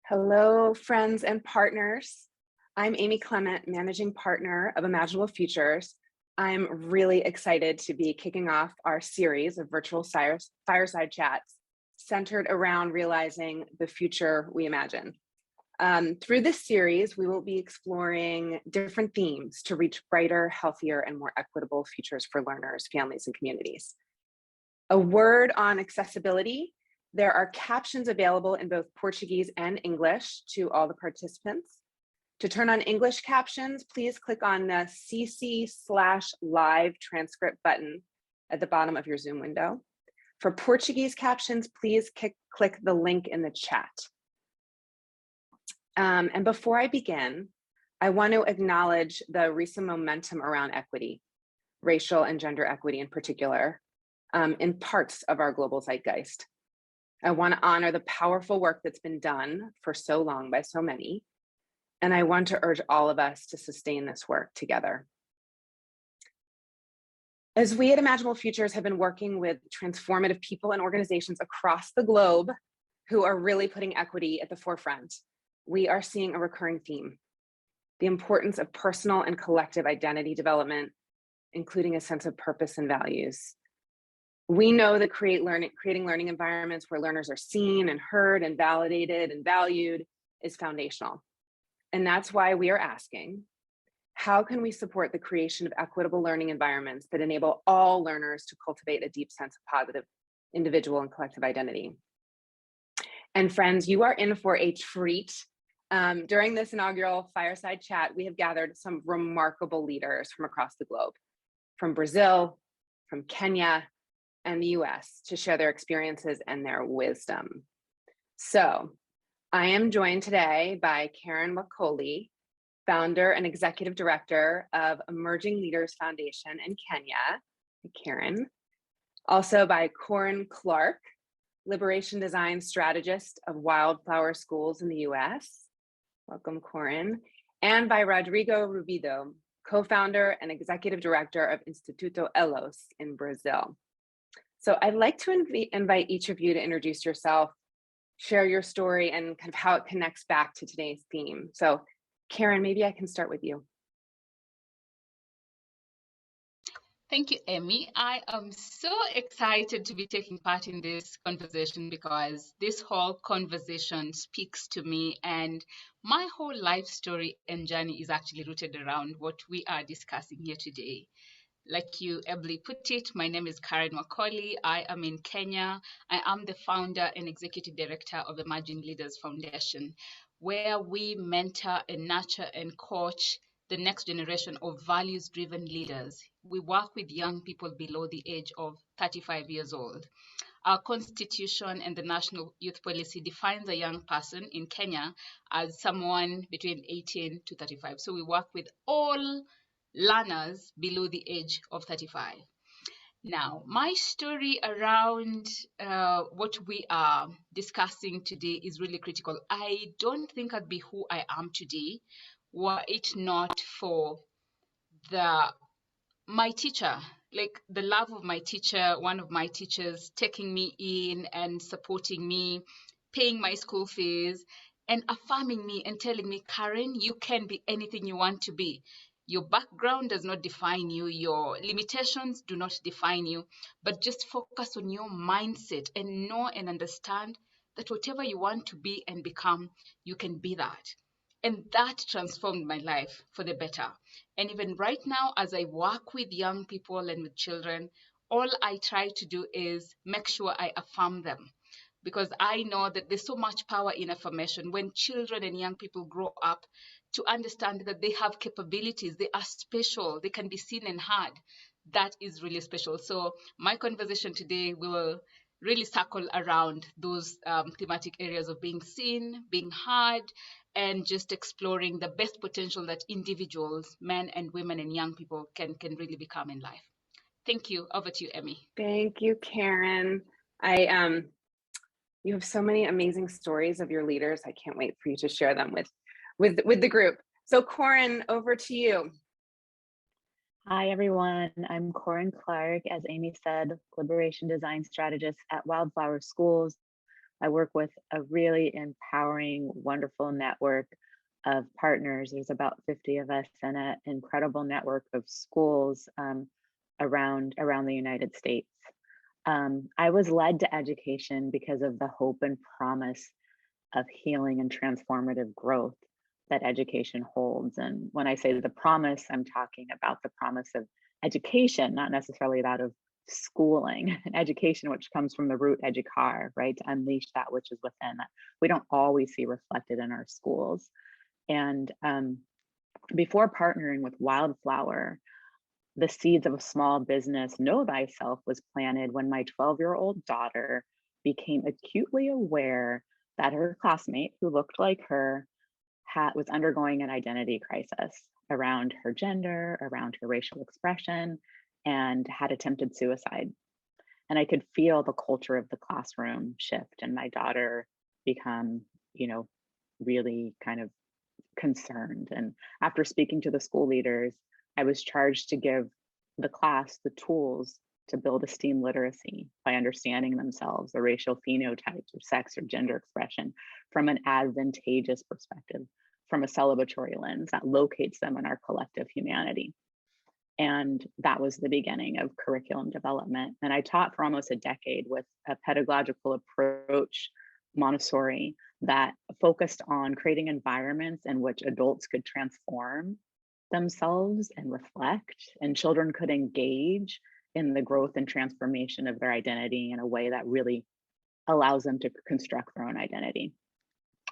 Hello, friends and partners. I'm Amy Clement, managing partner of Imaginable Futures. I'm really excited to be kicking off our series of virtual fireside chats centered around realizing the future we imagine. Through this series, we will be exploring different themes to reach brighter, healthier, and more equitable futures for learners, families, and communities. A word on accessibility. There are captions available in both Portuguese and English to all the participants. To turn on English captions, please click on the CC/live transcript button at the bottom of your Zoom window. For Portuguese captions, please click the link in the chat. And before I begin, I want to acknowledge the recent momentum around equity, racial and gender equity in particular, in parts of our global zeitgeist. I want to honor the powerful work that's been done for so long by so many, and I want to urge all of us to sustain this work together. As we at Imaginable Futures have been working with transformative people and organizations across the globe who are really putting equity at the forefront, we are seeing a recurring theme: the importance of personal and collective identity development, including a sense of purpose and values. We know that creating learning environments where learners are seen and heard and validated and valued is foundational. And that's why we are asking, how can we support the creation of equitable learning environments that enable all learners to cultivate a deep sense of positive individual and collective identity? And friends, you are in for a treat. During this inaugural fireside chat, we have gathered some remarkable leaders from across the globe, from Brazil, from Kenya, and the US to share their experiences and their wisdom. So I am joined today by Karen Wakoli, founder and executive director of Emerging Leaders Foundation in Kenya. Karen. Also by Corin Clark, liberation design strategist of Wildflower Schools in the US. Welcome, Corin. And by Rodrigo Rubido, co-founder and executive director of Instituto Elos in Brazil. So I'd like to invite each of you to introduce yourself, share your story, and kind of how it connects back to today's theme. So Karen, maybe I can start with you. Thank you, Amy. I am so excited to be taking part in this conversation because this whole conversation speaks to me, and my whole life story and journey is actually rooted around what we are discussing here today. Like you ably put it, my name is Karen Wakoli. I am in Kenya. I am the founder and executive director of Emerging Leaders Foundation, where we mentor and nurture and coach the next generation of values-driven leaders. We work with young people below the age of 35 years old. Our constitution and the National Youth Policy defines a young person in Kenya as someone between 18 to 35. So we work with all learners below the age of 35. Now, my story around what we are discussing today is really critical. I don't think I'd be who I am today were it not for my teacher, like the love of my teacher, one of my teachers taking me in and supporting me, paying my school fees, and affirming me and telling me, Karen, you can be anything you want to be. Your background does not define you, your limitations do not define you, but just focus on your mindset and know and understand that whatever you want to be and become, you can be that. And that transformed my life for the better. And even right now, as I work with young people and with children, all I try to do is make sure I affirm them, because I know that there's so much power in affirmation. When children and young people grow up to understand that they have capabilities, they are special, they can be seen and heard, that is really special. So my conversation today will really circle around those thematic areas of being seen, being heard, and just exploring the best potential that individuals, men and women and young people can really become in life. Thank you. Over to you, Emmy. Thank you, Karen. You have so many amazing stories of your leaders. I can't wait for you to share them with the group. So Corin, over to you. Hi, everyone. I'm Corin Clark, as Amy said, liberation design strategist at Wildflower Schools. I work with a really empowering, wonderful network of partners. There's about 50 of us and an incredible network of schools around the United States. I was led to education because of the hope and promise of healing and transformative growth that education holds. And when I say the promise, I'm talking about the promise of education, not necessarily that of schooling. Education, which comes from the root educar, right? To unleash that which is within, that we don't always see reflected in our schools. And before partnering with Wildflower, the seeds of a small business, Know Thyself, was planted when my 12-year-old daughter became acutely aware that her classmate, who looked like her, was undergoing an identity crisis around her gender, around her racial expression, and had attempted suicide. And I could feel the culture of the classroom shift, and my daughter become, really kind of concerned. And after speaking to the school leaders, I was charged to give the class the tools to build esteem literacy by understanding themselves, the racial phenotypes or sex or gender expression from an advantageous perspective, from a celebratory lens that locates them in our collective humanity. And that was the beginning of curriculum development. And I taught for almost a decade with a pedagogical approach, Montessori, that focused on creating environments in which adults could transform themselves and reflect, and children could engage in the growth and transformation of their identity in a way that really allows them to construct their own identity.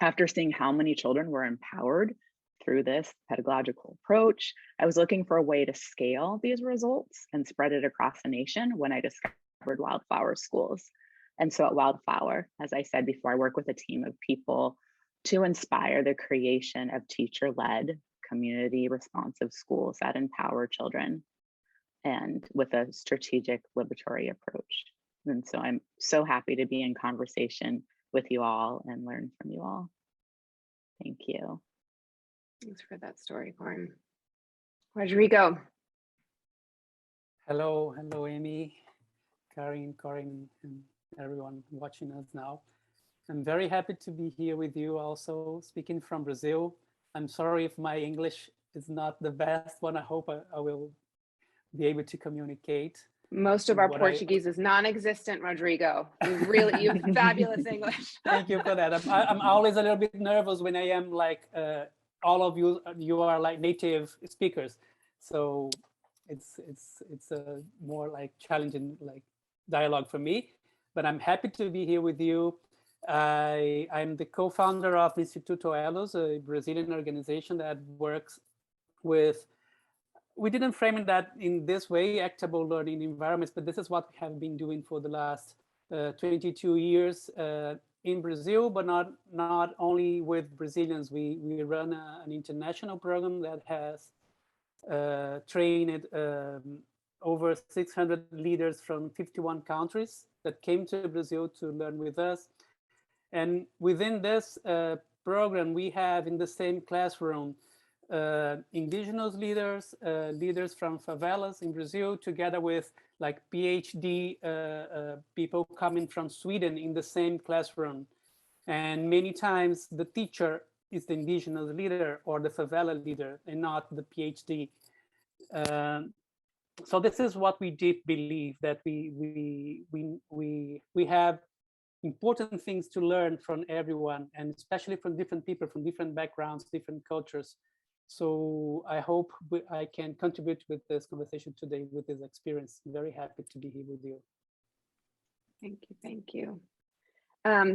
After seeing how many children were empowered through this pedagogical approach, I was looking for a way to scale these results and spread it across the nation when I discovered Wildflower Schools. And so at Wildflower, as I said before, I work with a team of people to inspire the creation of teacher-led, community responsive schools that empower children, and with a strategic liberatory approach. And so I'm so happy to be in conversation with you all and learn from you all. Thank you. Thanks for that story, Corin. Rodrigo. Hello, Amy, Corin, and everyone watching us now. I'm very happy to be here with you also, speaking from Brazil. I'm sorry if my English is not the best one. I hope I will be able to communicate. Most of our Portuguese is non-existent, Rodrigo. You have fabulous English. Thank you for that. I'm always a little bit nervous when I am like, all of you are like native speakers. So it's a more like challenging like dialogue for me, but I'm happy to be here with you. I'm the co-founder of Instituto Elos, a Brazilian organization that works with, we didn't frame it that in this way, equitable learning environments, but this is what we have been doing for the last 22 years in Brazil, but not only with Brazilians. We run an international program that has trained over 600 leaders from 51 countries that came to Brazil to learn with us. And within this program, we have in the same classroom indigenous leaders, leaders from favelas in Brazil, together with like PhD people coming from Sweden in the same classroom. And many times the teacher is the indigenous leader or the favela leader and not the PhD. So this is what we deep believe, that we have important things to learn from everyone, and especially from different people, from different backgrounds, different cultures. So I hope I can contribute with this conversation today with this experience. I'm very happy to be here with you. Thank you.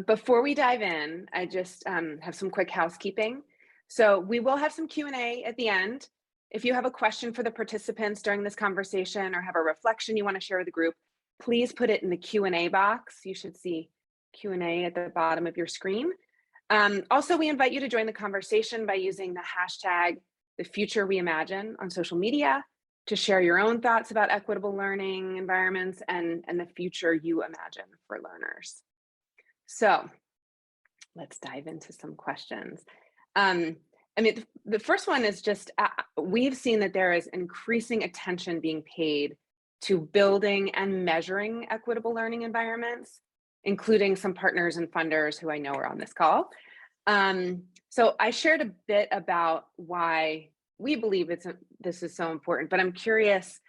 Before we dive in, I just have some quick housekeeping. So we will have some Q&A at the end. If you have a question for the participants during this conversation or have a reflection you want to share with the group, please put it in the Q&A box. You should see Q&A at the bottom of your screen. Also, we invite you to join the conversation by using the hashtag #TheFutureReimagine on social media to share your own thoughts about equitable learning environments and the future you imagine for learners. So let's dive into some questions. The first one is just, we've seen that there is increasing attention being paid to building and measuring equitable learning environments. including some partners and funders who I know are on this call. So I shared a bit about why we believe this is so important, but I'm curious,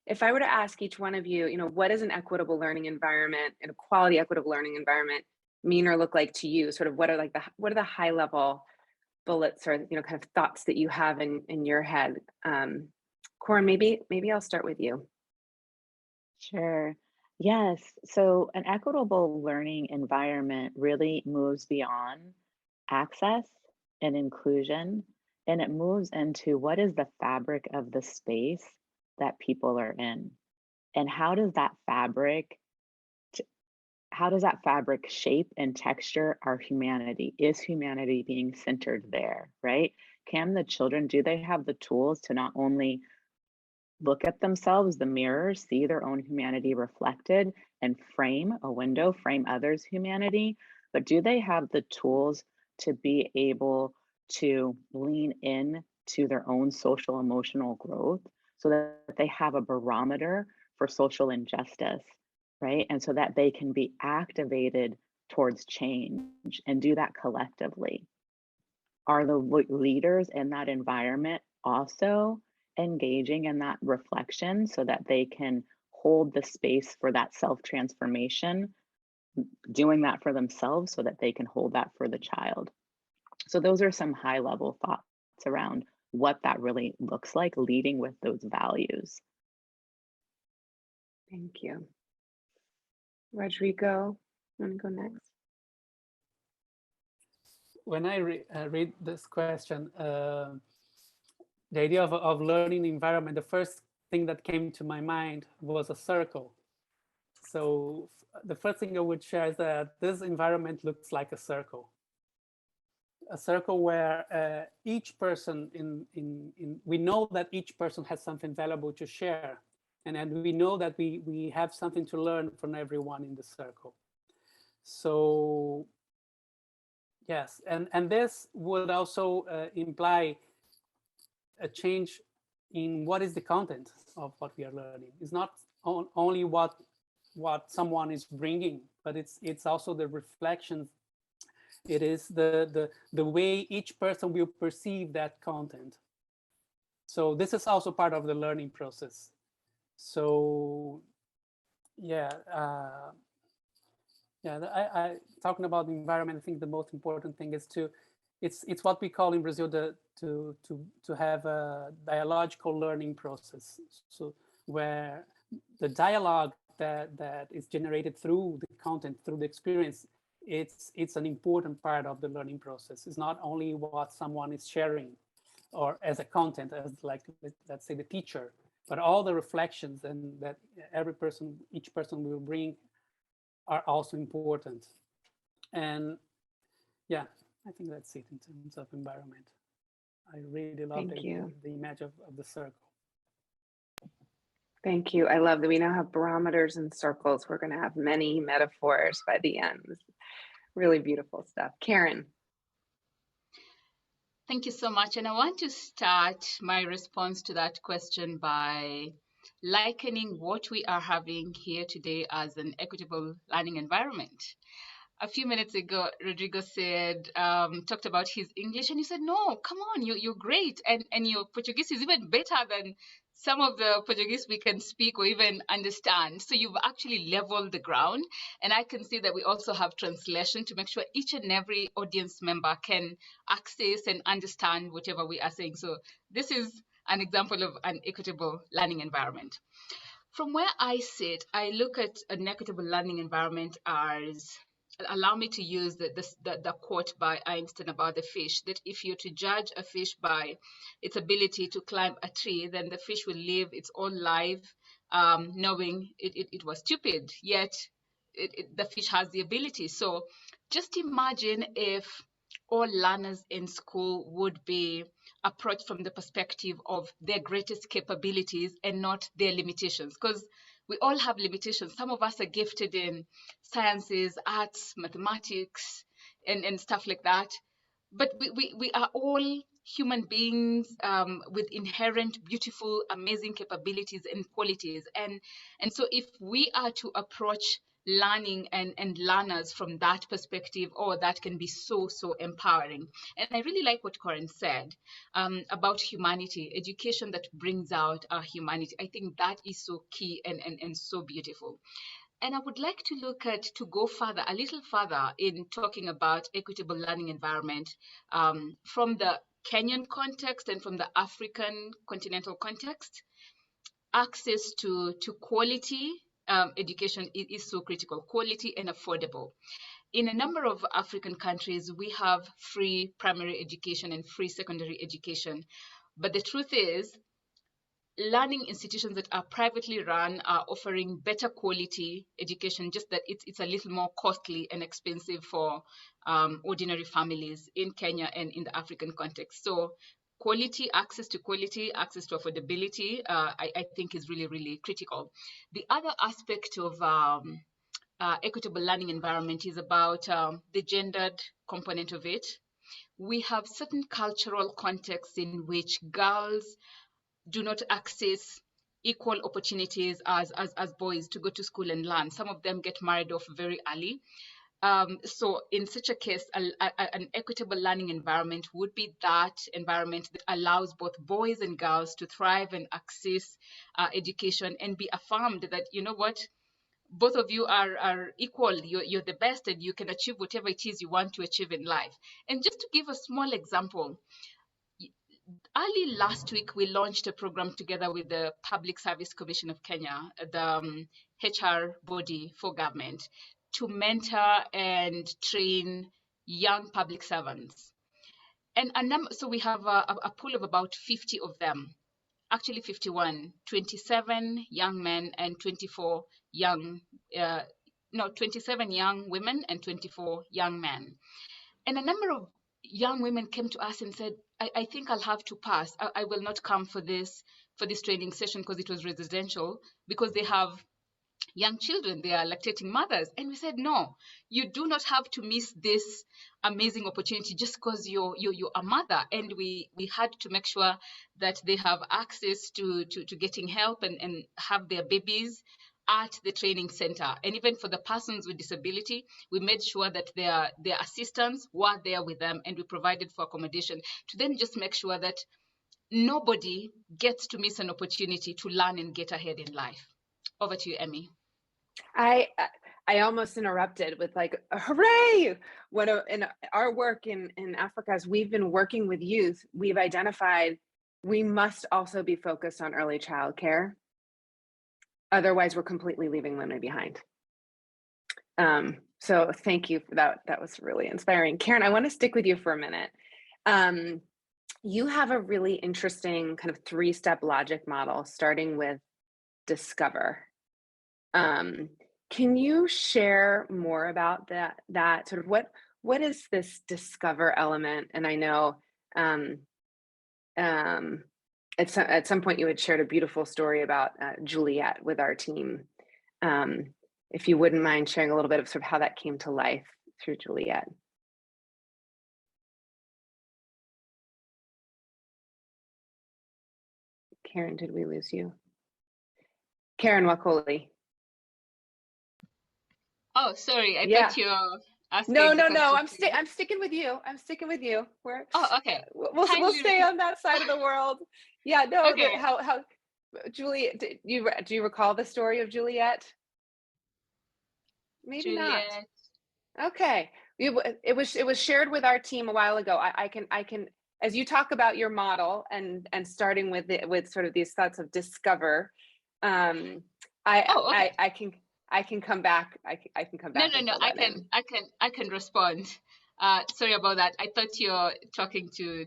if I were to ask each one of you, what does an equitable learning environment, an equality equitable learning environment mean or look like to you? Sort of what are the high level bullets or kind of thoughts that you have in your head? Corin, maybe I'll start with you. Sure. Yes. So an equitable learning environment really moves beyond access and inclusion, and it moves into what is the fabric of the space that people are in, and how does that fabric shape and texture our humanity? Is humanity being centered there, right? Can the children, do they have the tools to not only look at themselves, the mirror, see their own humanity reflected and frame others' humanity, but do they have the tools to be able to lean in to their own social emotional growth so that they have a barometer for social injustice, right? And so that they can be activated towards change and do that collectively. Are the leaders in that environment also engaging in that reflection so that they can hold the space for that self-transformation, doing that for themselves so that they can hold that for the child? So those are some high-level thoughts around what that really looks like, leading with those values. Thank you. Rodrigo, you want to go next? When I read this question, the idea of learning environment, the first thing that came to my mind was a circle. So the first thing I would share is that this environment looks like a circle where each person we know that each person has something valuable to share. And we know that we have something to learn from everyone in the circle. So yes, and this would also imply a change in what is the content of what we are learning. It's not only what someone is bringing, but it's also the reflections. It is the way each person will perceive that content. So this is also part of the learning process. So yeah, I talking about the environment, I think the most important thing is it's what we call in Brazil to have a dialogical learning process. So where the dialogue that is generated through the content, through the experience, it's an important part of the learning process. It's not only what someone is sharing or as a content, as like, let's say the teacher, but all the reflections and that each person will bring are also important. And yeah, I think that's it in terms of environment. I really love the image of the circle. Thank you. I love that we now have barometers and circles. We're going to have many metaphors by the end. Really beautiful stuff. Karen. Thank you so much. And I want to start my response to that question by likening what we are having here today as an equitable learning environment. A few minutes ago, Rodrigo said, talked about his English, and you said, no, come on, you're great. And your Portuguese is even better than some of the Portuguese we can speak or even understand. So you've actually leveled the ground. And I can see that we also have translation to make sure each and every audience member can access and understand whatever we are saying. So this is an example of an equitable learning environment. From where I sit, I look at an equitable learning environment as, allow me to use the quote by Einstein about the fish, that if you're to judge a fish by its ability to climb a tree, then the fish will live its own life knowing it was stupid, yet the fish has the ability. So just imagine if all learners in school would be approached from the perspective of their greatest capabilities and not their limitations, because we all have limitations. Some of us are gifted in sciences, arts, mathematics, and stuff like that. But we are all human beings with inherent, beautiful, amazing capabilities and qualities. And so if we are to approach learning and learners from that perspective, oh, that can be so empowering. And I really like what Corinne said about humanity, education that brings out our humanity. I think that is so key and so beautiful. And I would like to look at, to go further, a little further in talking about equitable learning environment from the Kenyan context and from the African continental context. Access to quality education is so critical, quality and affordable. In a number of African countries, we have free primary education and free secondary education. But the truth is, learning institutions that are privately run are offering better quality education, just that it's a little more costly and expensive for ordinary families in Kenya and in the African context. So quality, access to affordability, I think is really, really critical. The other aspect of equitable learning environment is about the gendered component of it. We have certain cultural contexts in which girls do not access equal opportunities as boys to go to school and learn. Some of them get married off very early. So in such a case, an equitable learning environment would be that environment that allows both boys and girls to thrive and access education and be affirmed that, you know what, both of you are equal, you're the best, and you can achieve whatever it is you want to achieve in life. And just to give a small example, early last week, we launched a program together with the Public Service Commission of Kenya, the HR body for government, to mentor and train young public servants. And so we have a pool of about 50 of them, actually 51, 27 young men and 27 young women and 24 young men. And a number of young women came to us and said, I think I'll have to pass. I will not come for this training session because it was residential, because they have young children, they are lactating mothers. And we said, no, you do not have to miss this amazing opportunity just because you're a mother. And we had to make sure that they have access to getting help and have their babies at the training center. And even for the persons with disability, we made sure that their assistants were there with them, and we provided for accommodation to then just make sure that nobody gets to miss an opportunity to learn and get ahead in life. Over to you, Emmy. I almost interrupted with like, hooray! In our work in Africa, as we've been working with youth, we've identified we must also be focused on early childcare. Otherwise, we're completely leaving women behind. So thank you for that. That was really inspiring. Karen, I want to stick with you for a minute. You have a really interesting kind of 3-step logic model, starting with discover. Can you share more about that sort of what is this discover element? And I know at some point you had shared a beautiful story about Juliet with our team. If you wouldn't mind sharing a little bit of sort of how that came to life through Juliet. Karen, did we lose you? Karen Wakoli. Oh, sorry. I thought you were asking. No. I'm sticking with you. I'm sticking with you. Okay. We'll stay on that side of the world. Yeah. No. Okay. How Juliet? Do you recall the story of Juliet? Maybe Juliet. Not. Okay. It was shared with our team a while ago. I can as you talk about your model and starting with sort of these thoughts of discover. I can come back. I can come back. No. I can respond. Sorry about that. I thought you're talking to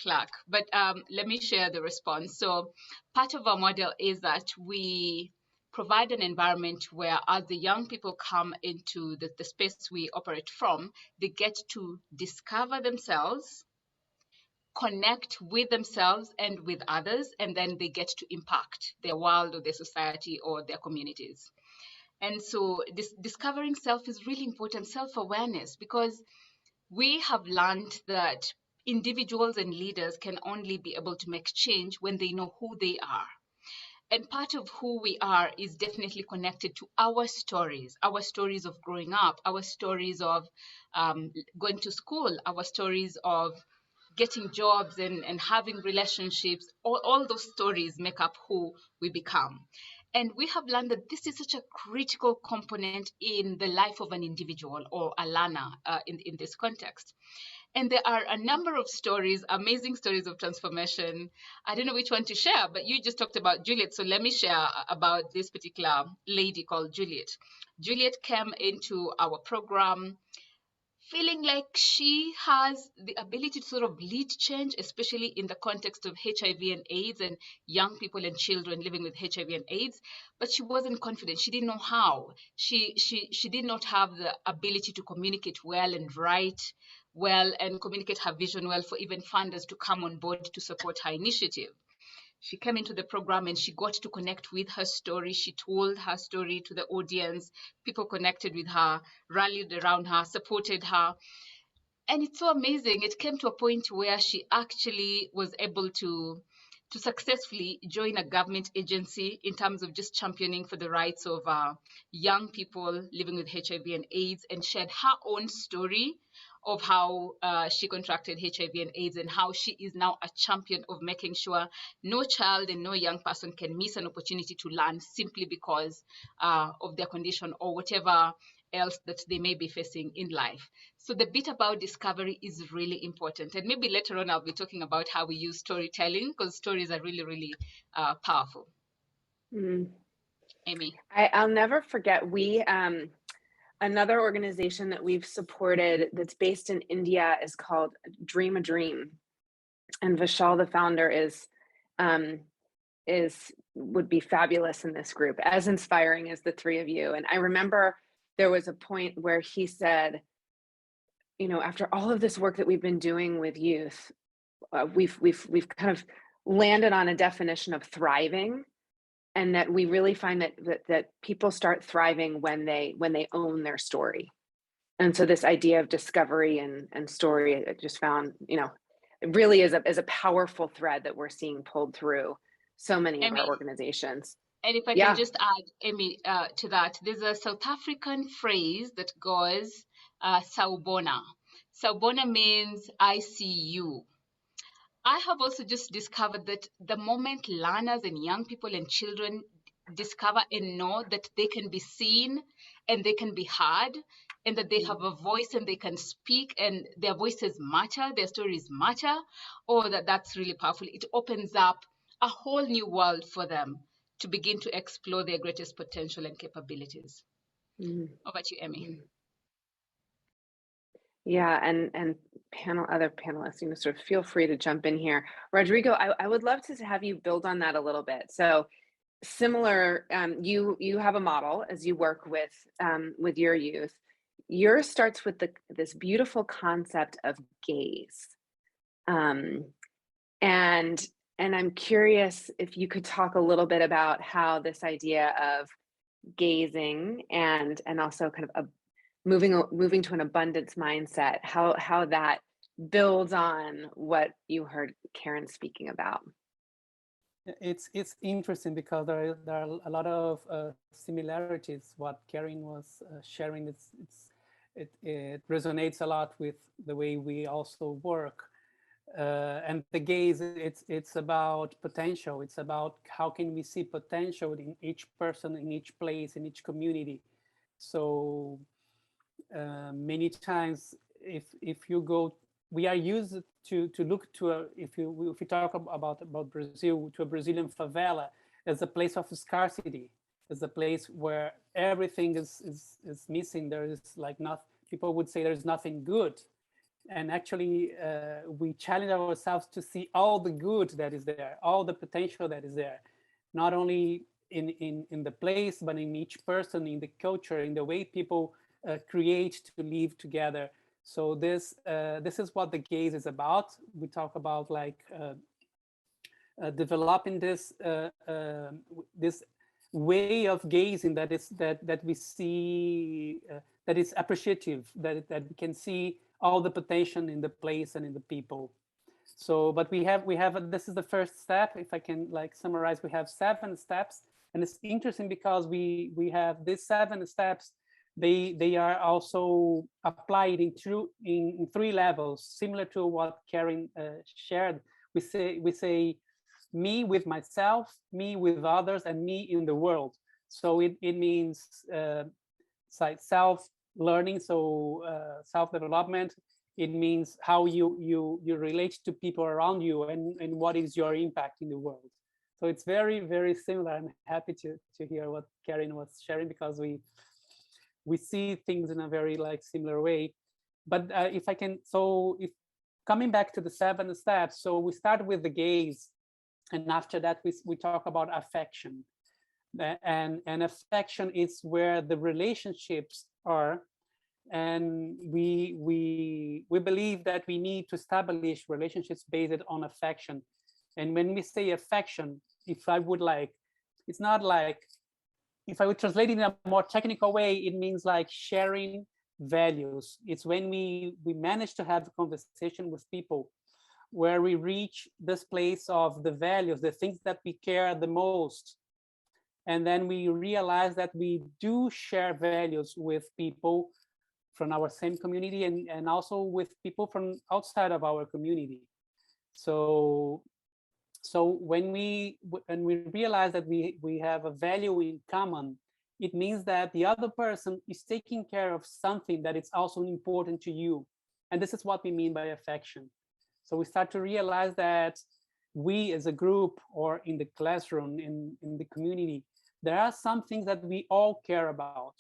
Clark, but let me share the response. So part of our model is that we provide an environment where, as the young people come into the space we operate from, they get to discover themselves, connect with themselves and with others, and then they get to impact their world or their society or their communities. And so discovering self is really important, self-awareness, because we have learned that individuals and leaders can only be able to make change when they know who they are. And part of who we are is definitely connected to our stories of growing up, our stories of going to school, our stories of getting jobs and having relationships. All those stories make up who we become. And we have learned that this is such a critical component in the life of an individual or a learner in this context. And there are a number of stories, amazing stories of transformation. I don't know which one to share, but you just talked about Juliet. So let me share about this particular lady called Juliet. Juliet came into our program feeling like she has the ability to sort of lead change, especially in the context of HIV and AIDS and young people and children living with HIV and AIDS. But she wasn't confident. She didn't know how. She did not have the ability to communicate well and write well and communicate her vision well for even funders to come on board to support her initiative. She came into the program and she got to connect with her story. She told her story to the audience. People connected with her, rallied around her, supported her. And it's so amazing. It came to a point where she actually was able to successfully join a government agency in terms of just championing for the rights of young people living with HIV and AIDS, and shared her own story of how she contracted HIV and AIDS and how she is now a champion of making sure no child and no young person can miss an opportunity to learn simply because of their condition or whatever else that they may be facing in life. So the bit about discovery is really important. And maybe later on, I'll be talking about how we use storytelling, because stories are really, really powerful. Mm. Amy. I'll never forget, we, another organization that we've supported that's based in India is called Dream a Dream. And Vishal, the founder, would be fabulous in this group, as inspiring as the three of you. And I remember there was a point where he said, you know, after all of this work that we've been doing with youth, we've kind of landed on a definition of thriving, and that we really find that people start thriving when they own their story. And so this idea of discovery and story, I just found, you know, it really is a powerful thread that we're seeing pulled through so many of Amy, our organizations. and if I Yeah. can just add, Amy, to that, there's a South African phrase that goes, Sawubona. Sawubona means I see you. I have also just discovered that the moment learners and young people and children discover and know that they can be seen and they can be heard, and that they have a voice and they can speak and their voices matter, their stories matter, or that's really powerful. It opens up a whole new world for them to begin to explore their greatest potential and capabilities. Over to you, Emmy. Yeah, and other panelists, you know, sort of feel free to jump in here. Rodrigo, I would love to have you build on that a little bit. So similar, you have a model as you work with your youth. Yours starts with this beautiful concept of gaze, and I'm curious if you could talk a little bit about how this idea of gazing and also kind of moving to an abundance mindset, how that builds on what you heard Karen speaking about. It's interesting because there are a lot of similarities. What Karen was sharing, it resonates a lot with the way we also work. And the gaze, it's about potential. It's about how can we see potential in each person, in each place, in each community. So many times, if you go, we are used to look to if we talk about Brazil, to a Brazilian favela as a place of scarcity, as a place where everything is missing. There is like people would say there's nothing good. And actually, we challenge ourselves to see all the good that is there, all the potential that is there, not only in the place, but in each person, in the culture, in the way people create to live together. So this is what the gaze is about. We talk about like developing this this way of gazing that we see that is appreciative, that we can see all the potential in the place and in the people. So, but we have this is the first step. If I can like summarize, we have 7 steps, and it's interesting because we have these 7 steps. They are also applied in 3 levels, similar to what Karen shared. We say me with myself, me with others, and me in the world. So it means like self-learning, so self-development. It means how you relate to people around you, and what is your impact in the world. So it's very, very similar. I'm happy to hear what Karen was sharing, because we see things in a very like similar way. But if I can, so if coming back to the 7 steps, so we start with the gaze, and after that we talk about affection. And affection is where the relationships are, and we believe that we need to establish relationships based on affection. And when we say affection, if I would like, it's not like, if I would translate it in a more technical way, it means like sharing values. It's when we manage to have a conversation with people where we reach this place of the values, the things that we care the most. And then we realize that we do share values with people from our same community, and also with people from outside of our community. So when we realize that we have a value in common, it means that the other person is taking care of something that is also important to you. And this is what we mean by affection. So we start to realize that we as a group, or in the classroom, in the community, there are some things that we all care about.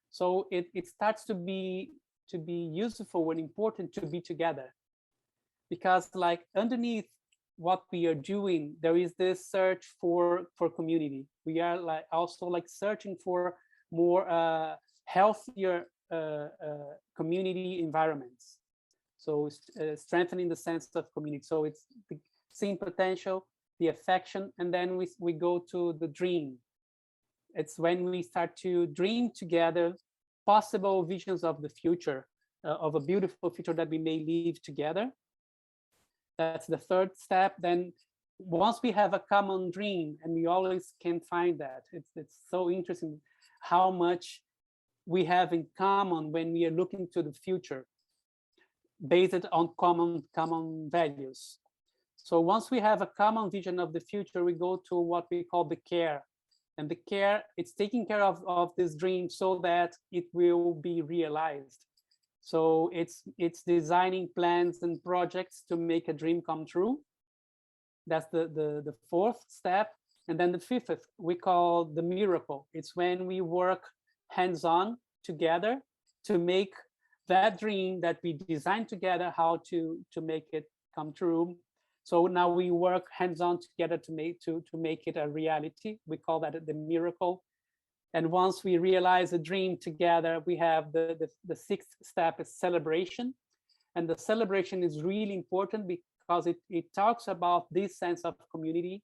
So it starts to be useful and important to be together, because like underneath what we are doing, there is this search for community. We are like also like searching for more healthier community environments. So strengthening the sense of community. So it's the seeing potential, the affection, and then we go to the dream. It's when we start to dream together possible visions of the future, of a beautiful future that we may live together. That's the 3rd step. Then once we have a common dream, and we always can find that, it's so interesting how much we have in common when we are looking to the future, based on common values. So once we have a common vision of the future, we go to what we call the care. And the care, it's taking care of this dream so that it will be realized. So it's designing plans and projects to make a dream come true. That's the 4th step. And then the 5th we call the miracle. It's when we work hands-on together to make that dream that we designed together, how to make it come true. So now we work hands-on together to make it a reality. We call that the miracle. And once we realize a dream together, we have the 6th step is celebration. And the celebration is really important because it talks about this sense of community,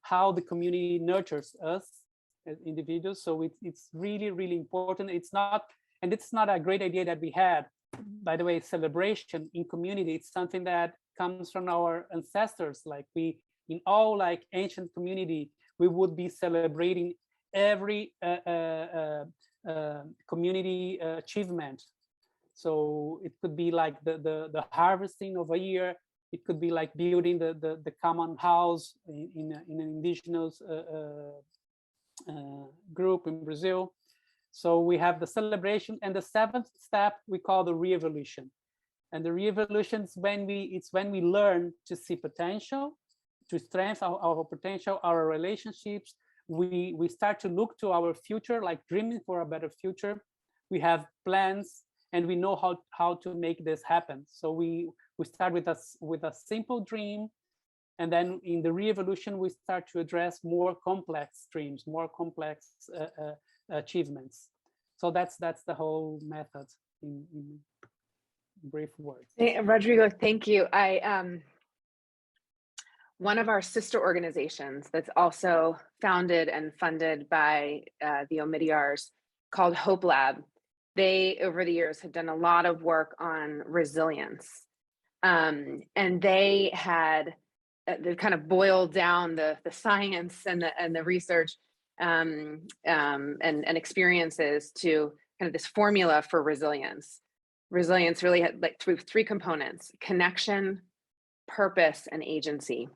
how the community nurtures us as individuals. So it's really, really important. It's not a great idea that we had. By the way, celebration in community, it's something that comes from our ancestors. Like in all like ancient community, we would be celebrating every community achievement. So it could be like the harvesting of a year. It could be like building the common house in an indigenous group in Brazil. So we have the celebration, and the 7th step we call the re-evolution. And the re-evolution is when we learn to see potential, to strengthen our potential, our relationships. We start to look to our future, like dreaming for a better future. We have plans, and we know how to make this happen. So we start with a simple dream, and then in the re-evolution we start to address more complex dreams, more complex achievements. So that's the whole method in brief words. Hey, Rodrigo, thank you. One of our sister organizations that's also founded and funded by the Omidyars, called Hope Lab, they over the years have done a lot of work on resilience. And they had they kind of boiled down the science and the research and experiences to kind of this formula for resilience. Resilience really had like three components: connection, purpose, and agency.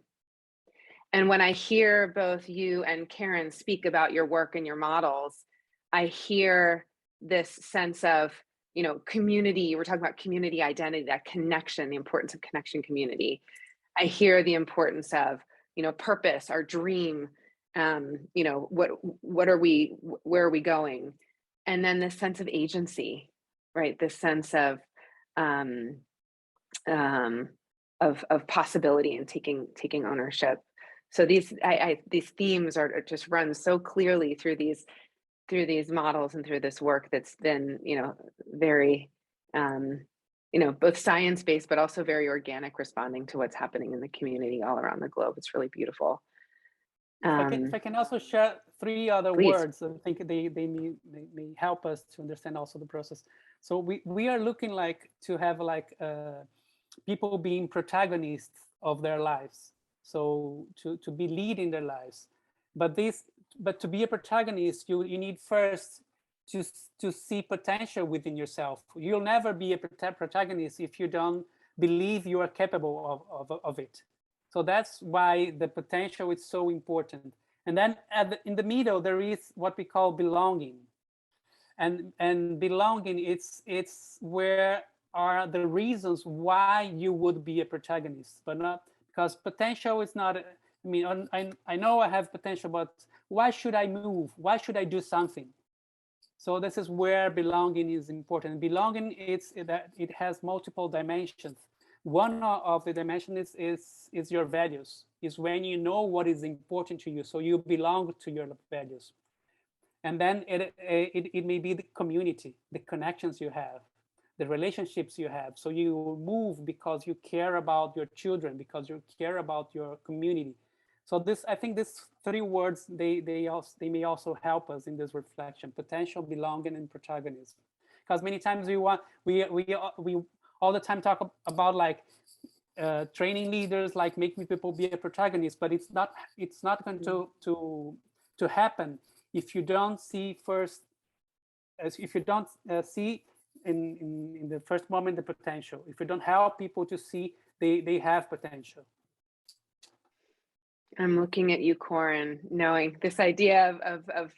And when I hear both you and Karen speak about your work and your models, I hear this sense of, you know, community. We're talking about community identity, that connection, the importance of connection, community. I hear the importance of, you know, purpose, our dream, you know, what are we, where are we going? And then this sense of agency, right? This sense of possibility and taking ownership. So these themes are just run so clearly through these models and through this work that's been, you know, very you know, both science-based, but also very organic, responding to what's happening in the community all around the globe. It's really beautiful. If I can also share 3 other Please. words, I think they may help us to understand also the process. So we are looking like to have like people being protagonists of their lives. So to be leading their lives, but to be a protagonist, you need first to see potential within yourself. You'll never be a protagonist if you don't believe you are capable of it. So that's why the potential is so important. And then in the middle, there is what we call belonging. And belonging, it's where are the reasons why you would be a protagonist, but not because potential is not, I mean, I know I have potential, but why should I move? Why should I do something? So this is where belonging is important. Belonging, it has multiple dimensions. One of the dimensions is your values, is when you know what is important to you, so you belong to your values. And then it may be the community, the connections you have, the relationships you have. So you move because you care about your children, because you care about your community. So I think these 3 words, they may also help us in this reflection: potential, belonging, and protagonism. Because many times we all the time talk about like training leaders, like making people be a protagonist, but it's not going to happen if you don't see first, if you don't see in the first moment the potential, if you don't help people to see they have potential. I'm looking at you, Corin, knowing this idea of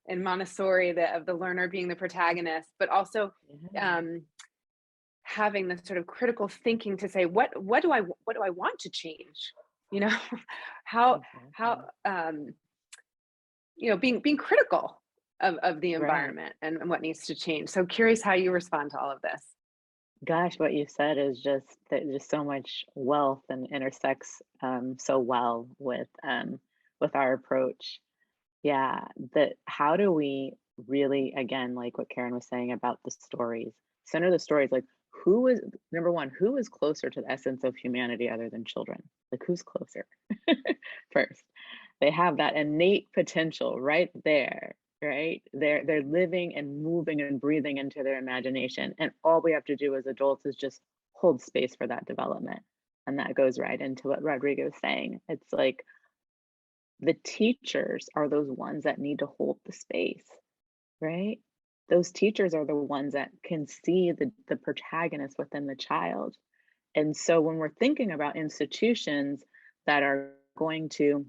in Montessori, of the learner being the protagonist, but also having this sort of critical thinking to say, what do I want to change? You know, how you know, being critical of the environment and what needs to change. So curious how you respond to all of this. Gosh, what you said is just so much wealth and intersects so well with our approach. Yeah, how do we really, again, like what Karen was saying about the stories, center the stories, like who is, number one, who is closer to the essence of humanity other than children? Like who's closer? First, they have that innate potential right there, right? They're living and moving and breathing into their imagination. And all we have to do as adults is just hold space for that development. And that goes right into what Rodrigo was saying. It's like the teachers are those ones that need to hold the space, right? Those teachers are the ones that can see the protagonist within the child. And so when we're thinking about institutions that are going to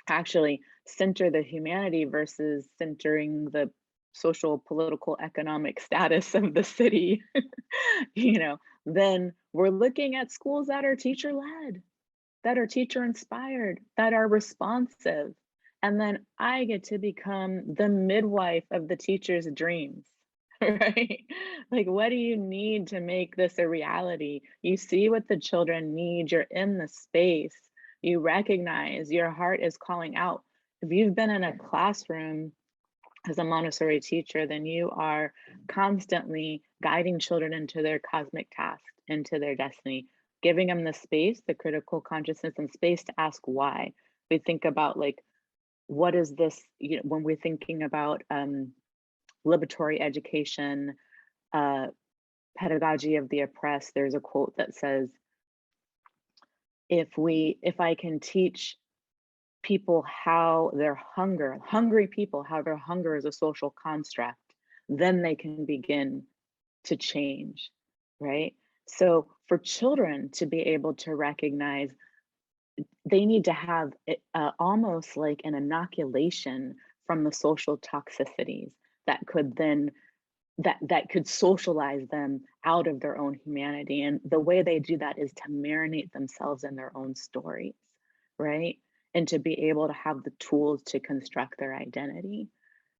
actually center the humanity versus centering the social, political, economic status of the city, you know, then we're looking at schools that are teacher-led, that are teacher-inspired, that are responsive. And then I get to become the midwife of the teacher's dreams, right? Like, what do you need to make this a reality? You see what the children need, you're in the space, you recognize your heart is calling out. If you've been in a classroom as a Montessori teacher, then you are constantly guiding children into their cosmic task, into their destiny, giving them the space, the critical consciousness and space to ask why. We think about like, what is this, you know, when we're thinking about liberatory education, pedagogy of the oppressed, there's a quote that says, if I can teach people how hungry people, how their hunger is a social construct, then they can begin to change, right? So for children to be able to recognize, they need to have almost like an inoculation from the social toxicities that could then that could socialize them out of their own humanity. And the way they do that is to marinate themselves in their own stories, right? And to be able to have the tools to construct their identity.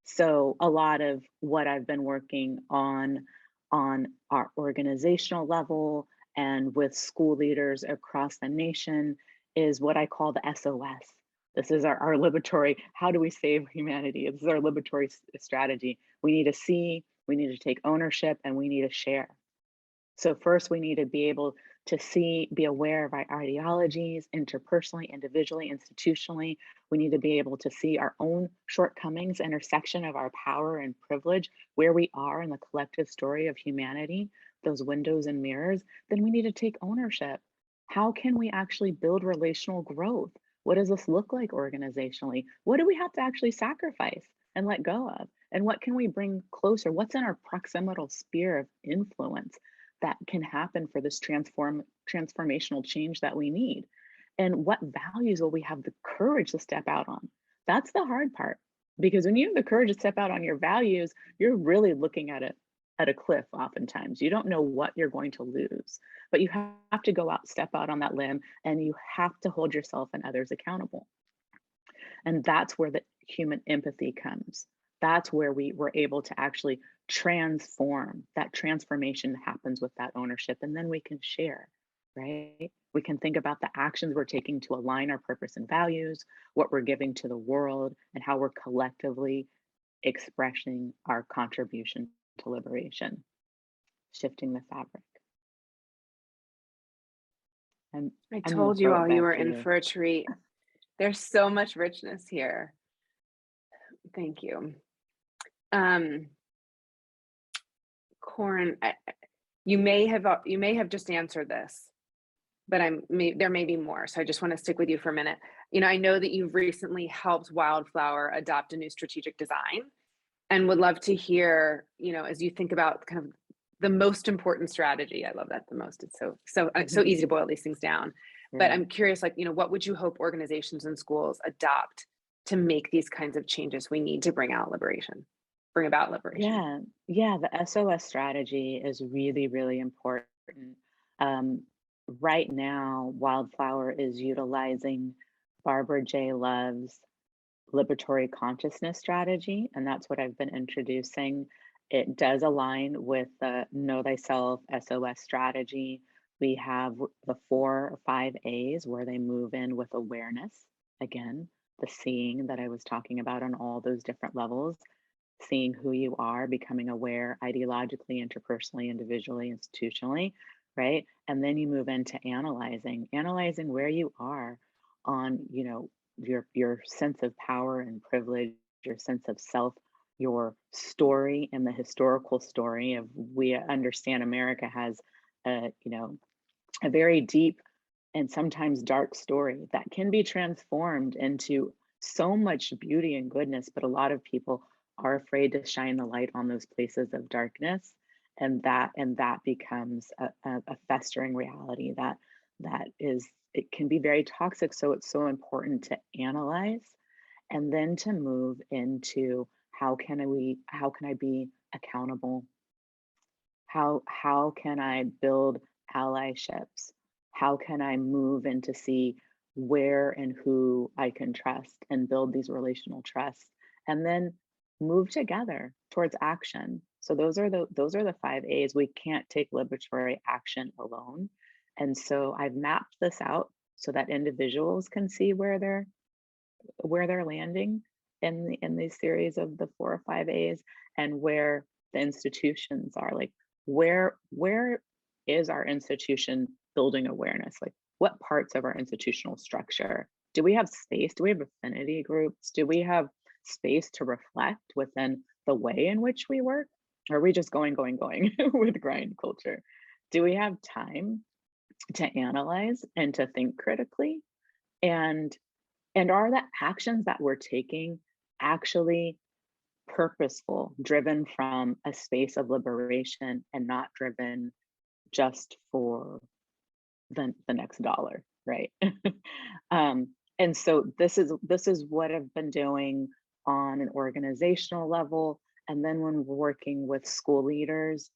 So a lot of what I've been working on our organizational level and with school leaders across the nation is what I call the SOS. This is our liberatory, how do we save humanity? This is our liberatory strategy. We need to see, we need to take ownership, and we need to share. So first we need to be able to see, be aware of our ideologies, interpersonally, individually, institutionally. We need to be able to see our own shortcomings, intersection of our power and privilege, where we are in the collective story of humanity, those windows and mirrors. Then we need to take ownership. How can we actually build relational growth? What does this look like organizationally? What do we have to actually sacrifice and let go of? And what can we bring closer? What's in our proximal sphere of influence that can happen for this transformational change that we need? And what values will we have the courage to step out on? That's the hard part, because when you have the courage to step out on your values, you're really looking at it at a cliff. Oftentimes you don't know what you're going to lose, but you have to go out, step out on that limb, and you have to hold yourself and others accountable. And that's where the human empathy comes. That's where we were able to actually transform. That transformation happens with that ownership, and then we can share, right? We can think about the actions we're taking to align our purpose and values, what we're giving to the world, and how we're collectively expressing our contribution to liberation, shifting the fabric. And I I'm gonna told you throw it all you back were to in you. for a treat. There's so much richness here. Thank you. Corin, you may have just answered this, but there may be more. So I just want to stick with you for a minute. You know, I know that you've recently helped Wildflower adopt a new strategic design, and would love to hear, you know, as you think about kind of the most important strategy. I love that, the most. It's so easy to boil these things down. But I'm curious, like, you know, what would you hope organizations and schools adopt to make these kinds of changes we need to bring about liberation? Yeah, the SOS strategy is really, really important. Um, right now, Wildflower is utilizing Barbara J. Love's liberatory consciousness strategy, and that's what I've been introducing. It does align with the Know Thyself SOS strategy. We have the 4 or 5 A's where they move in with awareness. Again, the seeing that I was talking about on all those different levels, seeing who you are, becoming aware ideologically, interpersonally, individually, institutionally, right? And then you move into analyzing where you are on, you know, your sense of power and privilege, your sense of self, your story, and the historical story of, we understand America has a, you know, a very deep and sometimes dark story that can be transformed into so much beauty and goodness, but a lot of people are afraid to shine the light on those places of darkness, and that becomes a festering reality that is, it can be very toxic. So it's so important to analyze, and then to move into how can I be accountable? How can I build allyships? How can I move in to see where and who I can trust and build these relational trusts, and then move together towards action? So those are the 5 A's. We can't take liberatory action alone. And so I've mapped this out so that individuals can see where they're landing in these series of the 4 or 5 A's, and where the institutions are, like where is our institution building awareness? Like, what parts of our institutional structure do we have space? Do we have affinity groups? Do we have space to reflect within the way in which we work? Or are we just going with grind culture? Do we have time to analyze and to think critically, and are the actions that we're taking actually purposeful, driven from a space of liberation and not driven just for the next dollar, right? And so this is what I've been doing on an organizational level, and then when we're working with school leaders,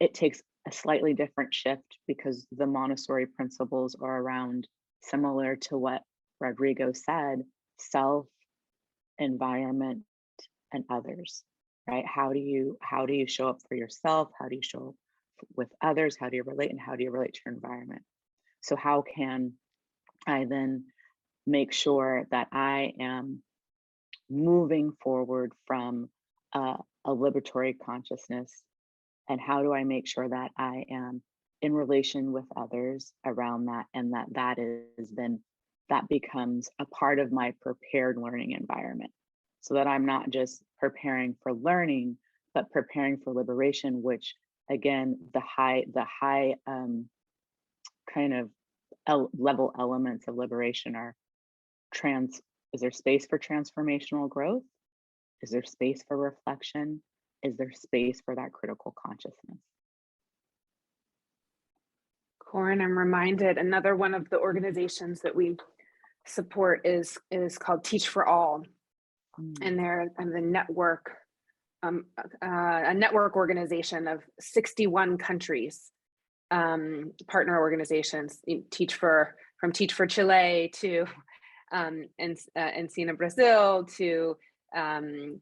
it takes a slightly different shift because the Montessori principles are around, similar to what Rodrigo said, self, environment, and others, right? How do you show up for yourself? How do you show up with others? How do you relate, and how do you relate to your environment? So how can I then make sure that I am moving forward from a liberatory consciousness, and how do I make sure that I am in relation with others around that, and that becomes a part of my prepared learning environment, so that I'm not just preparing for learning, but preparing for liberation, which again, the high kind of level elements of liberation are is there space for transformational growth? Is there space for reflection? Is there space for that critical consciousness? Corin, I'm reminded another one of the organizations that we support is called Teach for All. And they're the network, a network organization of 61 countries, partner organizations, from Teach for Chile to Ensina Brazil to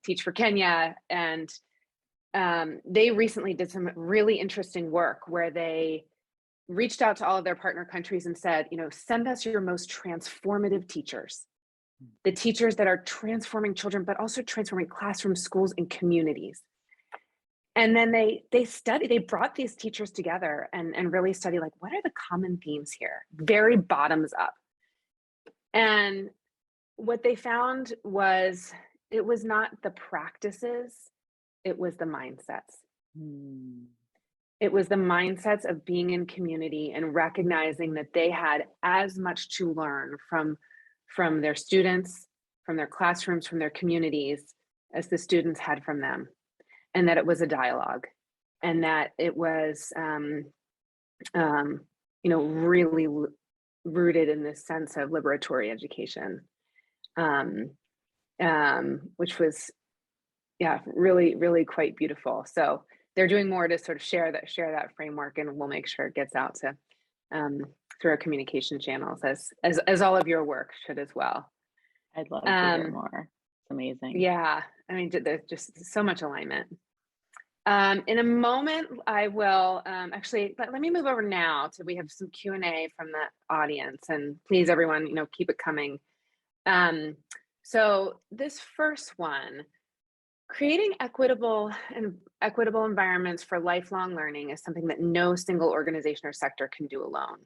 Teach for Kenya. And they recently did some really interesting work where they reached out to all of their partner countries and said, send us your most transformative teachers, the teachers that are transforming children, but also transforming classrooms, schools, and communities. And then they brought these teachers together and really studied, like, what are the common themes here? Very bottoms up. And what they found was, it was not the practices, it was the mindsets. It was the mindsets of being in community and recognizing that they had as much to learn from their students, from their classrooms, from their communities, as the students had from them. And that it was a dialogue, and that it was, really rooted in this sense of liberatory education, which was, really, really quite beautiful. So they're doing more to sort of share that framework, and we'll make sure it gets out to through our communication channels, as all of your work should as well. I'd love to hear more. It's amazing. Yeah, I mean, there's just so much alignment. In a moment, I will actually let me move over now to, we have some Q&A from the audience, and please, everyone, keep it coming. So this first one, creating equitable environments for lifelong learning is something that no single organization or sector can do alone.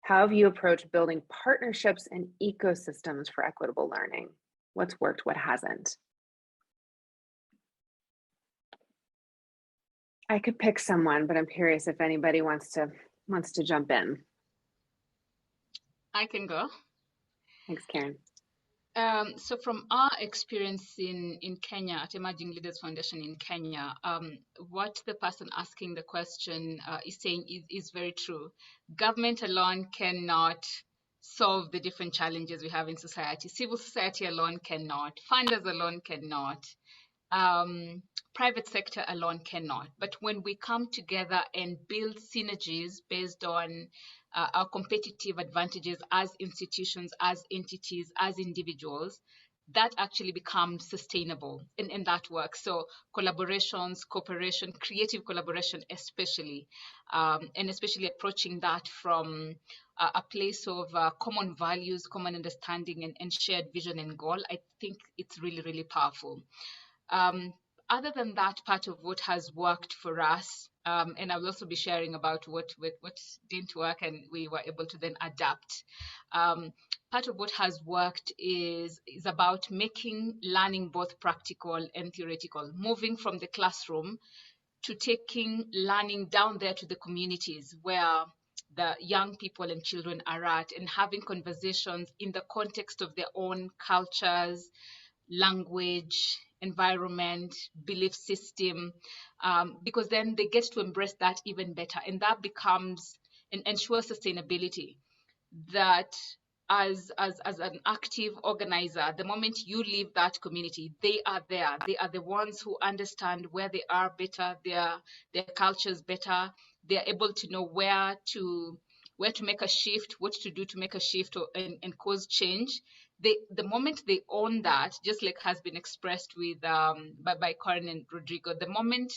How have you approached building partnerships and ecosystems for equitable learning? What's worked, what hasn't? I could pick someone, but I'm curious if anybody wants to jump in. I can go. Thanks, Karen. So from our experience in Kenya at Emerging Leaders Foundation in Kenya, what the person asking the question is saying is very true. Government alone cannot solve the different challenges we have in society. Civil society alone cannot. Funders alone cannot. Private sector alone cannot. But when we come together and build synergies based on our competitive advantages as institutions, as entities, as individuals, that actually becomes sustainable, and that works. So collaborations, cooperation, creative collaboration especially, and especially approaching that from a place of common values, common understanding, and shared vision and goal, I think it's really, really powerful. Other than that, part of what has worked for us, and I will also be sharing about what didn't work and we were able to then adapt. Part of what has worked is about making learning both practical and theoretical, moving from the classroom to taking learning down there to the communities where the young people and children are at, and having conversations in the context of their own cultures, language, environment, belief system, because then they get to embrace that even better, and that becomes and ensures sustainability. That as an active organizer, the moment you leave that community, they are there. They are the ones who understand where they are better, their cultures better. They are able to know where to make a shift, what to do to make a shift and cause change. The moment they own that, just like has been expressed with by Corin and Rodrigo, the moment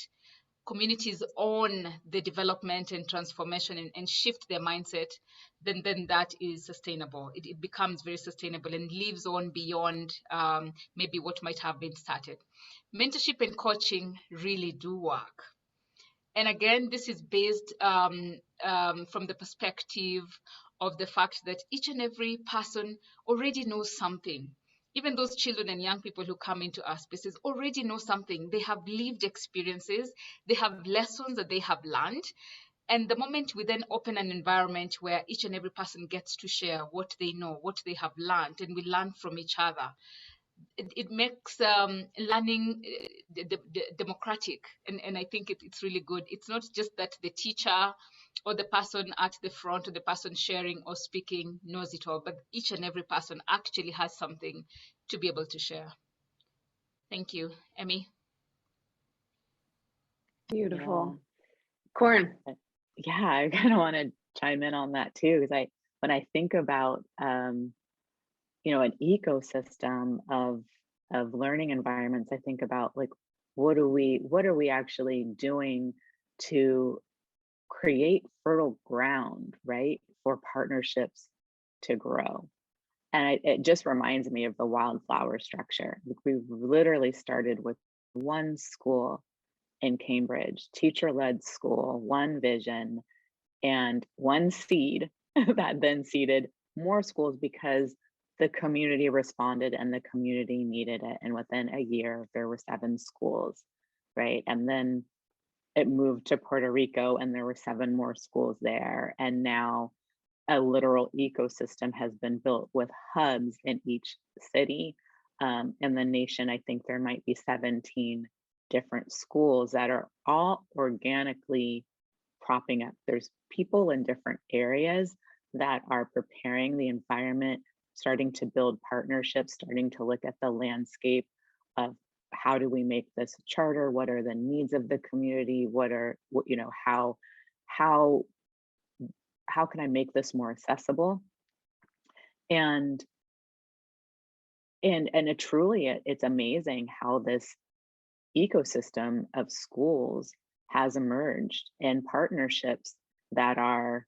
communities own the development and transformation and shift their mindset, then that is sustainable. It becomes very sustainable and lives on beyond maybe what might have been started. Mentorship and coaching really do work. And again, this is based from the perspective of the fact that each and every person already knows something. Even those children and young people who come into our spaces already know something. They have lived experiences, they have lessons that they have learned. And the moment we then open an environment where each and every person gets to share what they know, what they have learned, and we learn from each other, it makes learning democratic, and I think it's really good. It's not just that the teacher or the person at the front or the person sharing or speaking knows it all, but each and every person actually has something to be able to share. Thank you, Emmy. Beautiful. Corin. Yeah, I kind of want to chime in on that too, because when I think about you know, an ecosystem of learning environments, I think about like what are we actually doing to create fertile ground, right, for partnerships to grow. And it just reminds me of the wildflower structure. Like, we literally started with one school in Cambridge, teacher-led school, one vision, and one seed that then seeded more schools because the community responded and the community needed it. And within a year, there were 7 schools, right? And then it moved to Puerto Rico and there were 7 more schools there. And now a literal ecosystem has been built with hubs in each city. In the nation, I think there might be 17 different schools that are all organically propping up. There's people in different areas that are preparing the environment, starting to build partnerships, starting to look at the landscape of how do we make this charter? What are the needs of the community? You know, how can I make this more accessible? And it's amazing how this ecosystem of schools has emerged in partnerships that are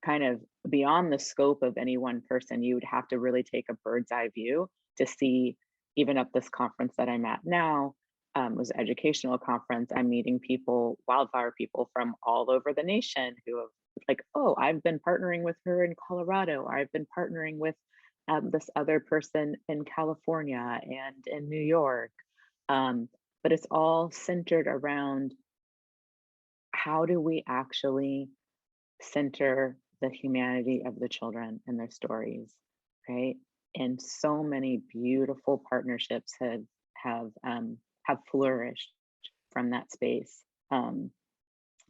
kind of beyond the scope of any one person. You would have to really take a bird's eye view to see. Even at this conference that I'm at now, was an educational conference. I'm meeting people, wildflower people from all over the nation who have like, oh, I've been partnering with her in Colorado, or I've been partnering with this other person in California and in New York. But it's all centered around how do we actually center the humanity of the children and their stories, right? And so many beautiful partnerships have flourished from that space.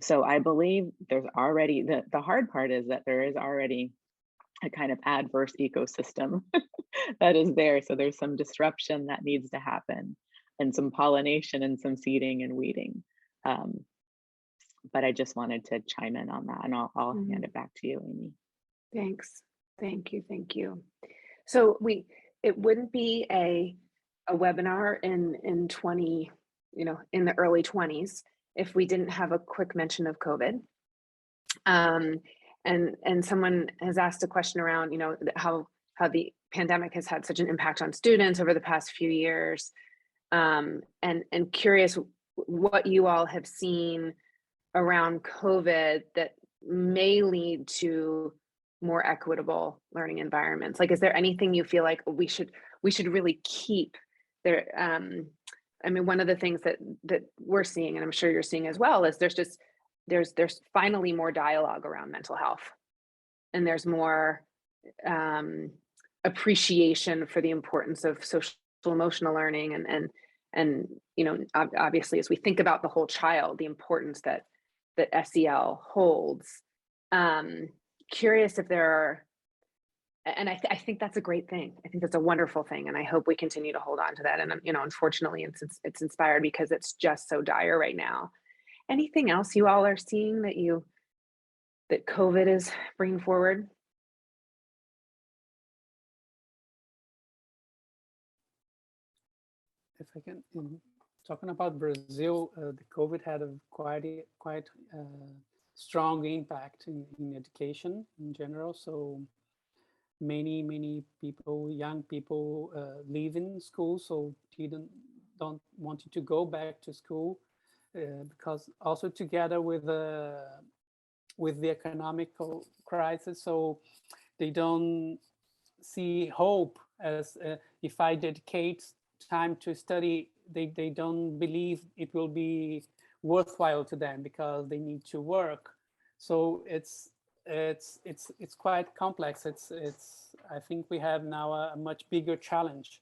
So I believe there's already the hard part is that there is already a kind of adverse ecosystem that is there. So there's some disruption that needs to happen, and some pollination and some seeding and weeding. But I just wanted to chime in on that, and I'll hand it back to you, Amy. Thanks. Thank you. So it wouldn't be a webinar in 20, you know, in the early 20s if we didn't have a quick mention of COVID. And someone has asked a question around, you know, how the pandemic has had such an impact on students over the past few years. And curious what you all have seen around COVID that may lead to more equitable learning environments. Like, is there anything you feel like we should really keep there, I mean, one of the things that we're seeing, and I'm sure you're seeing as well, is there's finally more dialogue around mental health, and there's more appreciation for the importance of social emotional learning, and you know, obviously, as we think about the whole child, the importance that SEL holds. Curious if there are, and I think that's a great thing. I think that's a wonderful thing, and I hope we continue to hold on to that. And you know, unfortunately, it's inspired because it's just so dire right now. Anything else you all are seeing that COVID is bringing forward? If I can, talking about Brazil, the COVID had a quite strong impact in education in general. So many people, young people, leaving school, so don't want to go back to school, because also together with the economical crisis, so they don't see hope as if I dedicate time to study, they don't believe it will be worthwhile to them because they need to work. So it's quite complex. I think we have now a much bigger challenge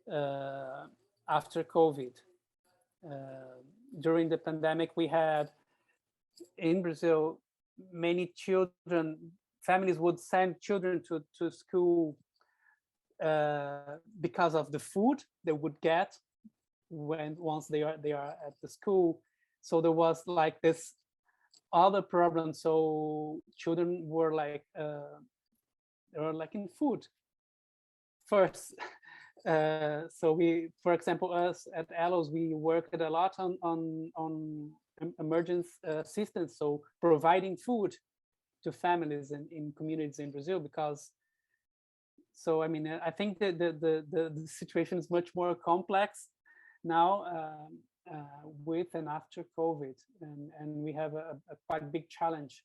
after COVID. During the pandemic, we had in Brazil many children. Families would send children to school because of the food they would get once they are at the school. So there was like this other problem. So children were like they were lacking food first. So we, for example, us at Aloes, we worked a lot on emergency assistance, so providing food to families in communities in Brazil, because so I mean, I think that the situation is much more complex now with and after COVID, and we have a quite big challenge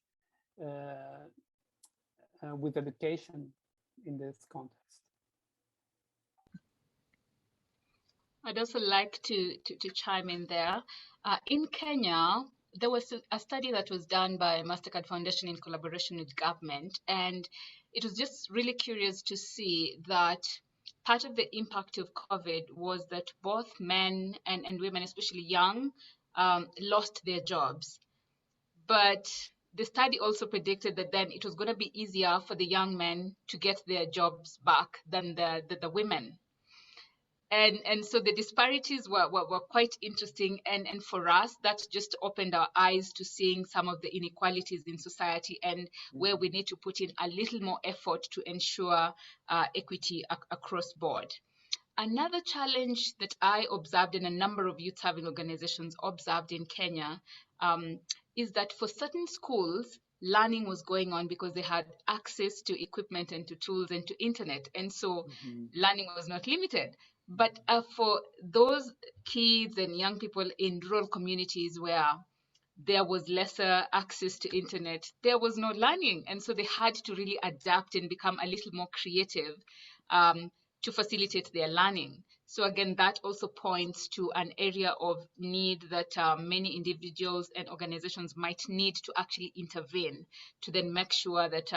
with education in this context. I'd also like to chime in there. In Kenya, there was a study that was done by Mastercard Foundation in collaboration with government, and it was just really curious to see that part of the impact of COVID was that both men and women, especially young, lost their jobs. But the study also predicted that then it was going to be easier for the young men to get their jobs back than the women. And so the disparities were quite interesting, and for us that just opened our eyes to seeing some of the inequalities in society, and where we need to put in a little more effort to ensure equity across board. Another challenge that I observed, and a number of youth serving organizations observed in Kenya, is that for certain schools, learning was going on because they had access to equipment and to tools and to internet, and so learning was not limited. But for those kids and young people in rural communities where there was lesser access to internet, there was no learning. And so they had to really adapt and become a little more creative to facilitate their learning. So again, that also points to an area of need that many individuals and organizations might need to actually intervene to then make sure that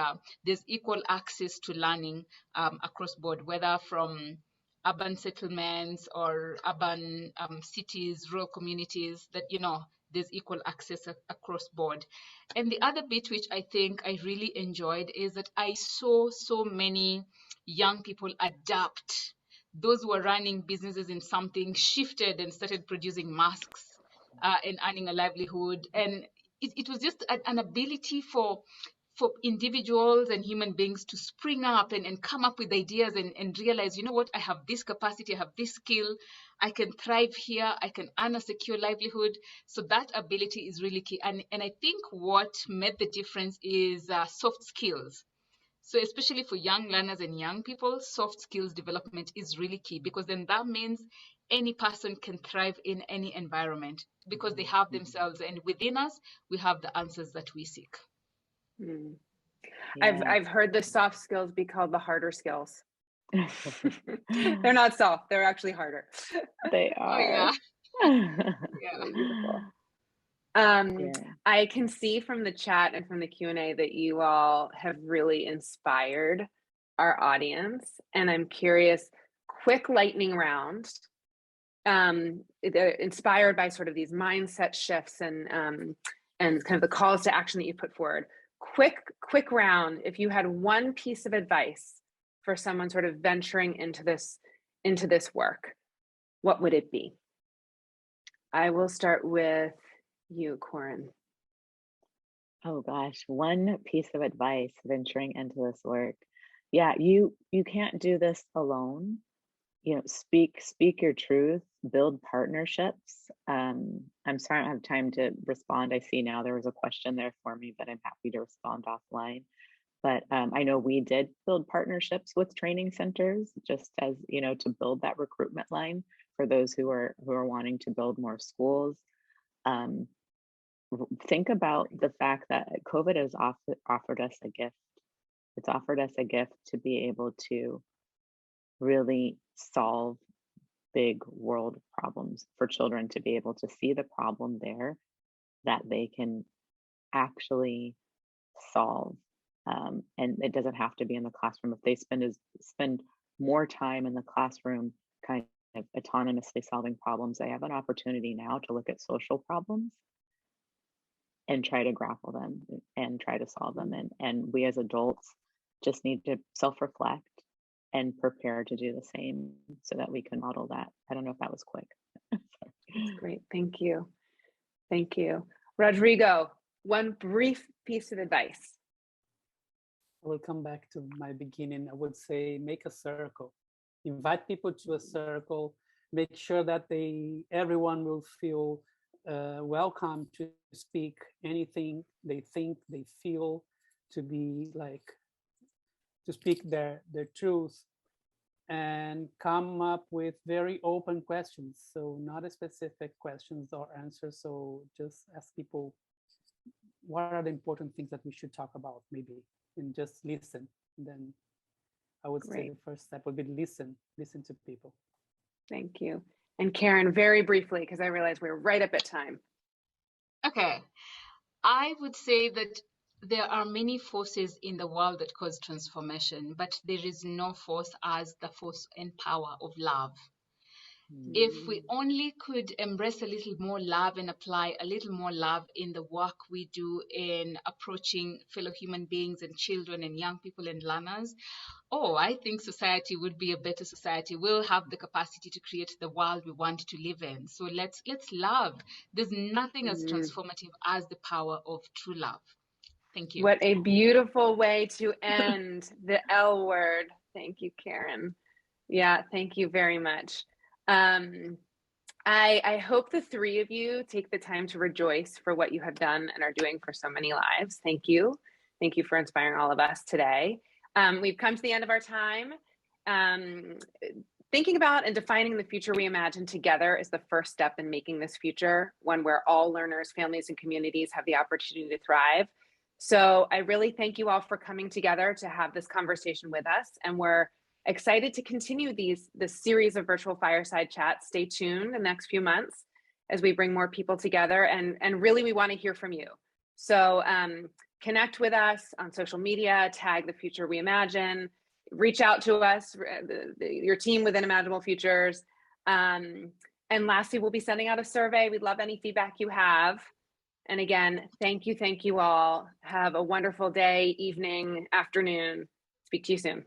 there's equal access to learning across board, whether from urban settlements or urban cities, rural communities, that, you know, there's equal access across board. And the other bit which I think I really enjoyed is that I saw so many young people adapt. Those who were running businesses in something shifted and started producing masks and earning a livelihood. And it was just an ability for individuals and human beings to spring up and come up with ideas and realize, you know what, I have this capacity, I have this skill, I can thrive here, I can earn a secure livelihood. So that ability is really key. And I think what made the difference is soft skills. So especially for young learners and young people, soft skills development is really key, because then that means any person can thrive in any environment because they have themselves, and within us, we have the answers that we seek. Mm. Yeah. I've heard the soft skills be called the harder skills. They're not soft, they're actually harder. They are. Oh, yeah. Yeah. Really beautiful. Yeah. I can see from the chat and from the Q&A that you all have really inspired our audience, and I'm curious, quick lightning round, inspired by sort of these mindset shifts and kind of the calls to action that you put forward. Quick round. If you had one piece of advice for someone sort of venturing into this work, what would it be? I will start with you, Corin. Oh gosh, one piece of advice venturing into this work. Yeah, you can't do this alone. You know, speak your truth, build partnerships. I'm sorry I don't have time to respond. I see now there was a question there for me, but I'm happy to respond offline. But I know we did build partnerships with training centers, just as, you know, to build that recruitment line for those who are wanting to build more schools. Think about the fact that COVID has offered us a gift. It's offered us a gift to be able to really solve big world problems, for children to be able to see the problem there that they can actually solve. And it doesn't have to be in the classroom. If they spend more time in the classroom kind of autonomously solving problems, they have an opportunity now to look at social problems and try to grapple them and try to solve them. And we as adults just need to self-reflect and prepare to do the same so that we can model that. I don't know if that was quick. That's great. Thank you. Thank you. Rodrigo, one brief piece of advice. I will come back to my beginning. I would say make a circle. Invite people to a circle. Make sure that everyone will feel welcome to speak anything they think, they feel, to be like, to speak their truth, and come up with very open questions. So not a specific questions or answers. So just ask people, what are the important things that we should talk about, maybe, and just listen. And then I would say the first step would be listen to people. Thank you. And Karen, very briefly, because I realize we're right up at time. Okay. I would say that there are many forces in the world that cause transformation, but there is no force as the force and power of love. If we only could embrace a little more love and apply a little more love in the work we do in approaching fellow human beings and children and young people and learners, I think society would be a better society. We'll have the capacity to create the world we want to live in. So let's love. There's nothing as transformative as the power of true love. Thank you. What a beautiful way to end the L word. Thank you, Karen. Yeah, thank you very much. I hope the three of you take the time to rejoice for what you have done and are doing for so many lives. Thank you. Thank you for inspiring all of us today. We've come to the end of our time. Thinking about and defining the future we imagine together is the first step in making this future one where all learners, families, and communities have the opportunity to thrive. So I really thank you all for coming together to have this conversation with us. And we're excited to continue this series of virtual fireside chats. Stay tuned the next few months as we bring more people together. And really, we want to hear from you. So connect with us on social media, tag The Future We Imagine, reach out to us, your team within Imaginable Futures. And lastly, we'll be sending out a survey. We'd love any feedback you have. And again, thank you all. Have a wonderful day, evening, afternoon. Speak to you soon.